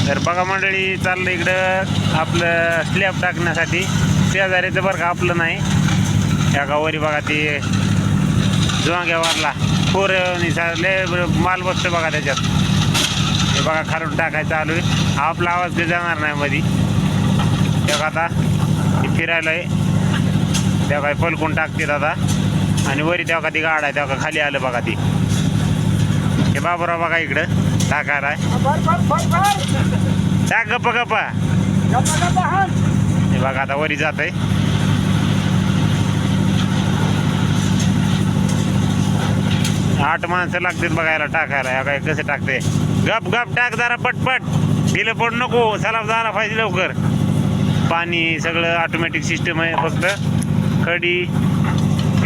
तर बघा मंडळी, चाललं इकडं आपलं स्लॅब टाकण्यासाठी. शेजारीचं बरं का आपलं नाही. या गावारी बघा ते जोंग्यावरला लय माल बसतो बघा त्याच्यात. हे बघा खालून टाकायचं चालू आहे. आपला आवाज काही जाणार नाही मध्ये. तेव्हा आता फिरायला आहे, तेव्हा काय पलकून टाकते आता. आणि वरी तेव्हा ती गाड आहे, तेव्हा खाली आलं बघा ती. हे बाबूराव बघा इकडं टाकायला टाक गप्पा गप्पा. हे बघा आता वरी जात आहे. आठ माणसं लागतात बघायला टाकायला. या काय कसं टाकते. गप गप टाक जरा पटपट. ढिलं पड नको, सलाब झाला पाहिजे लवकर. पाणी सगळं ऑटोमॅटिक सिस्टम आहे. फक्त खडी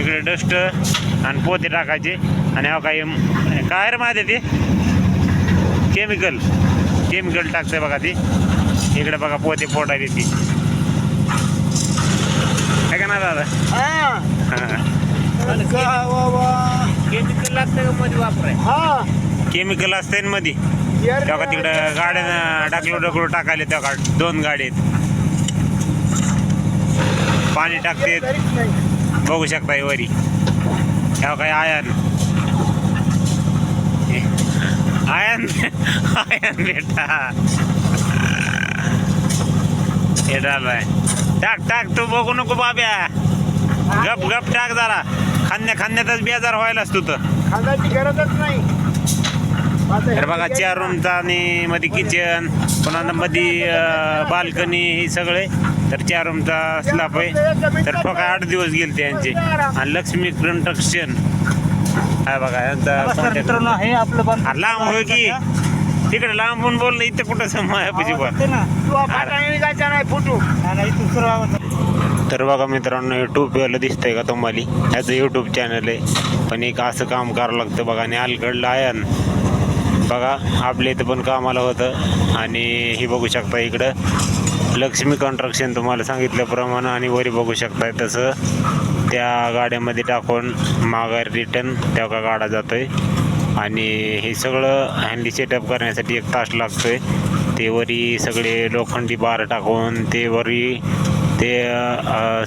इकडे डस्ट आणि पोते टाकायचे. आणि हा काय काय रे माहिती ते केमिकल टाकते बघा ती. इकडे बघा पोते फोडायला ती काय का ना दादा. केमिकल लागतं मध्ये वापराय. केमिकल असते ना मध्ये. तेव्हा तिकडं गाड्या डाकलो टाकायला. तेव्हा 2 गाडी आहेत. पाणी टाकते बघू शकता वरी. तेव्हा काय आयन बेटा हे झालंय. टाक तू बघू नको बाब्या. गप टाक जरा. खांद्यातच बेजार व्हायला असतो तर खाण्याची गरजच नाही. तर बघा 4 रूमचा आणि मध्ये किचन, पुन्हा मध्ये बाल्कनी हे सगळे. तर 4 रूमचा स्लॅब आहे. तर फक्त 8 दिवस गेले त्यांचे. आणि लक्ष्मी कंस्ट्रक्शन आहे बघा यांचा मित्रांनो हे आपलं लांब होय की तिकडे लांबून बोललं. इथं कुठं समायापाशी पण. तर बघा मित्रांनो, यूट्यूबला दिसतंय का तुम्हाला. ह्याचं यूट्यूब चॅनल आहे. पण एक असं काम करावं लागतं बघा. आणि अलीकडलं आहे बघा. आपल्या इथं पण कामाला होतं. आणि हे बघू शकता इकडं लक्ष्मी कंस्ट्रक्शन तुम्हाला सांगितल्याप्रमाणे. आणि वरी बघू शकताय तसं त्या गाड्यामध्ये टाकून माघार रिटर्न तेव्हा गाडा जातोय. आणि हे सगळं हँडी सेटअप करण्यासाठी 1 तास लागतोय. ते वरी सगळे लोखंडी बार टाकून ते वरी ते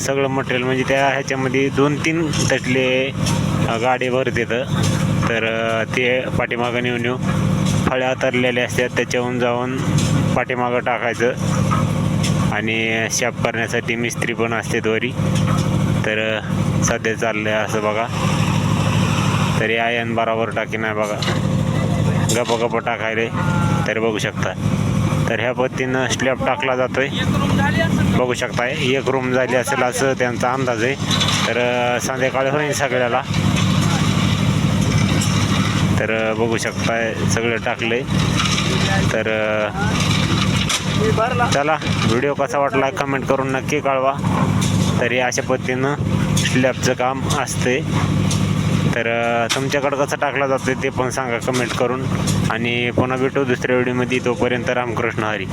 सगळं मटेरियल म्हणजे त्या ह्याच्यामध्ये 2-3 तसले गाडी भरत येतं. तर ते पाठीमागं नेऊन फळ्या तरलेल्या असतात त्याच्याहून जाऊन पाठीमागं टाकायचं. आणि शाप करण्यासाठी मिस्त्री पण असते वरी. तर सध्या चाललं आहे असं बघा. तरी आयन बरोबर टाकी नाही बघा. गप टाकायले तरी बघू शकता. तर ह्या पद्धतीनं स्लॅब टाकला जातोय. बघू शकता 1 रूम झाली असेल असं त्यांचा अंदाज आहे. तर संध्याकाळी होईल सगळ्याला. तर बघू शकताय सगळं टाकलंय. तर चला, व्हिडिओ कसा वाटला कमेंट करून नक्की कळवा. तरी अशा पद्धतीनं स्लॅबचं काम असते. तर तुमच्याकडं कसं टाकला जातं ते पण सांगा कमेंट करून. आणि पुन्हा भेटू दुसऱ्या व्हिडिओमध्ये. तोपर्यंत रामकृष्ण हरी.